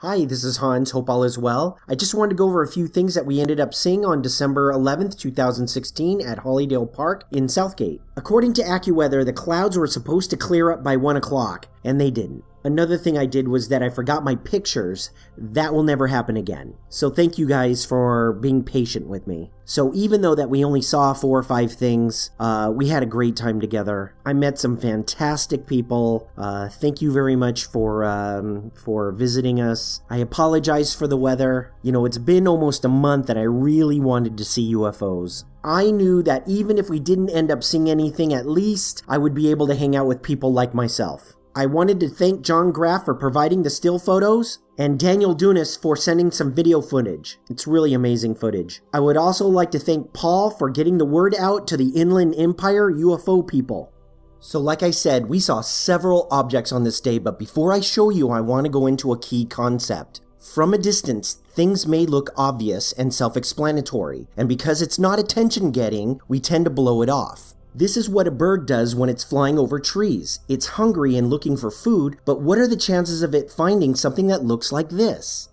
Hi, this is Hans. Hope all is well. I just wanted to go over a few things that we ended up seeing on December 11th, 2016 at Hollydale Park in Southgate. According to AccuWeather, the clouds were supposed to clear up by 1 o'clock, and they didn't. Another thing I did was that I forgot my pictures. That will never happen again. So thank you guys for being patient with me. So even though that we only saw 4 or 5 things, we had a great time together. I met some fantastic people. Thank you very much for visiting us. I apologize for the weather. You know, it's been almost a month that I really wanted to see UFOs. I knew that even if we didn't end up seeing anything, at least I would be able to hang out with people like myself. I wanted to thank John Graff for providing the still photos, and Daniel Dunas for sending some video footage. It's really amazing footage. I would also like to thank Paul for getting the word out to the Inland Empire UFO people. So like I said, we saw several objects on this day, but before I show you, I want to go into a key concept. From a distance, things may look obvious and self-explanatory, and because it's not attention-getting, we tend to blow it off. This is what a bird does when it's flying over trees. It's hungry and looking for food, but what are the chances of it finding something that looks like this?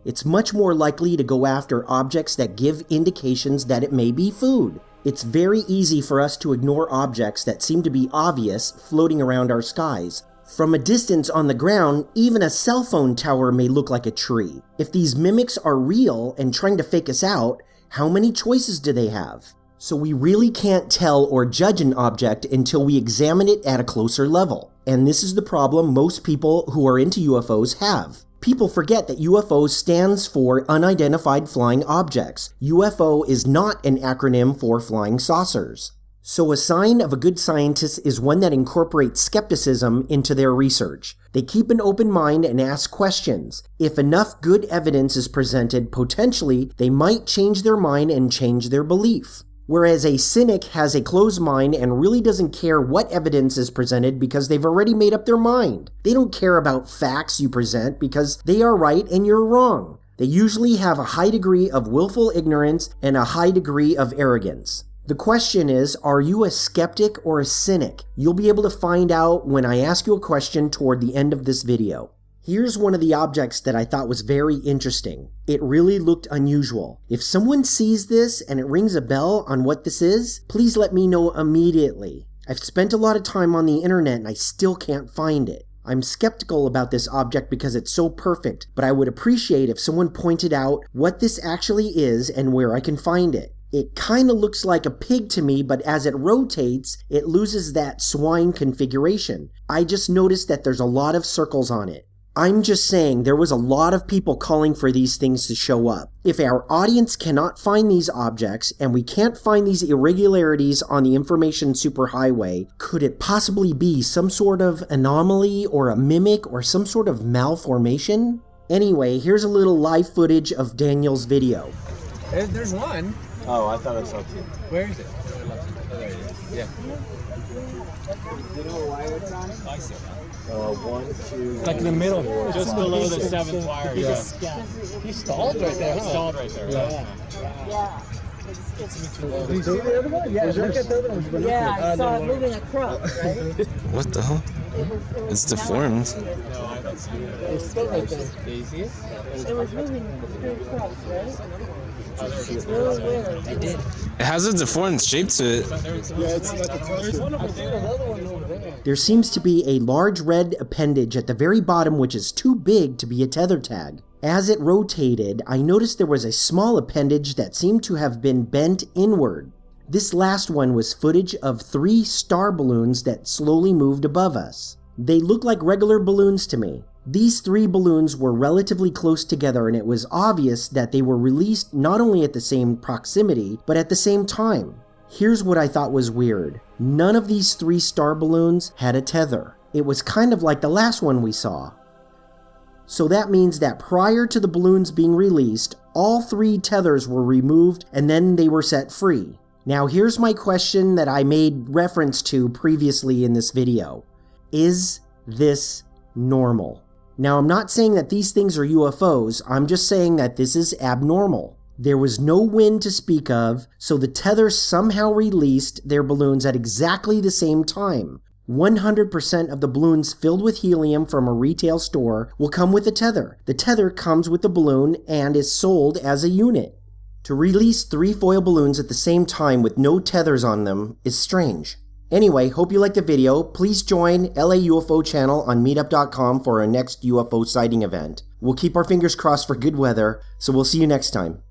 It's much more likely to go after objects that give indications that it may be food. It's very easy for us to ignore objects that seem to be obvious floating around our skies. From a distance on the ground, even a cell phone tower may look like a tree. If these mimics are real and trying to fake us out, how many choices do they have? So we really can't tell or judge an object until we examine it at a closer level. And this is the problem most people who are into UFOs have. People forget that UFO stands for Unidentified Flying Objects. UFO is not an acronym for flying saucers. So a sign of a good scientist is one that incorporates skepticism into their research. They keep an open mind and ask questions. If enough good evidence is presented, potentially they might change their mind and change their belief. Whereas a cynic has a closed mind and really doesn't care what evidence is presented because they've already made up their mind. They don't care about facts you present because they are right and you're wrong. They usually have a high degree of willful ignorance and a high degree of arrogance. The question is, are you a skeptic or a cynic? You'll be able to find out when I ask you a question toward the end of this video. Here's one of the objects that I thought was very interesting. It really looked unusual. If someone sees this and it rings a bell on what this is, please let me know immediately. I've spent a lot of time on the internet and I still can't find it. I'm skeptical about this object because it's so perfect, but I would appreciate if someone pointed out what this actually is and where I can find it. It kind of looks like a pig to me, but as it rotates, it loses that swine configuration. I just noticed that there's a lot of circles on it. I'm just saying there was a lot of people calling for these things to show up. If our audience cannot find these objects and we can't find these irregularities on the information superhighway, could it possibly be some sort of anomaly or a mimic or some sort of malformation? Anyway, here's a little live footage of Daniel's video. There's one. Oh, I thought I saw 2. Where is it? Oh, there it is. Yeah. You know why it's on? I see. 1, 2. Like in the middle, just below the 7th wire. Yeah. He stalled right there. He stalled right there. Yeah. Did you see the other one? Yeah, look at the other one. Yeah, I saw it moving across, right? What the hell? It's deformed. No, I don't see it. It's still right there. Do you see it? It was moving straight across, right? Oh, there it is. Really weird. It did. It has a deformed shape to it. Yeah, it's like a There's one over there. There seems to be a large red appendage at the very bottom which is too big to be a tether tag. As it rotated, I noticed there was a small appendage that seemed to have been bent inward. This last one was footage of 3 star balloons that slowly moved above us. They looked like regular balloons to me. These 3 balloons were relatively close together and it was obvious that they were released not only at the same proximity, but at the same time. Here's what I thought was weird. None of these 3 star balloons had a tether. It was kind of like the last one we saw. So that means that prior to the balloons being released, all 3 tethers were removed and then they were set free. Now here's my question that I made reference to previously in this video. Is this normal? Now I'm not saying that these things are UFOs, I'm just saying that this is abnormal. There was no wind to speak of, so the tethers somehow released their balloons at exactly the same time. 100% of the balloons filled with helium from a retail store will come with a tether. The tether comes with the balloon and is sold as a unit. To release 3 foil balloons at the same time with no tethers on them is strange. Anyway, hope you liked the video. Please join LA UFO channel on meetup.com for our next UFO sighting event. We'll keep our fingers crossed for good weather, so we'll see you next time.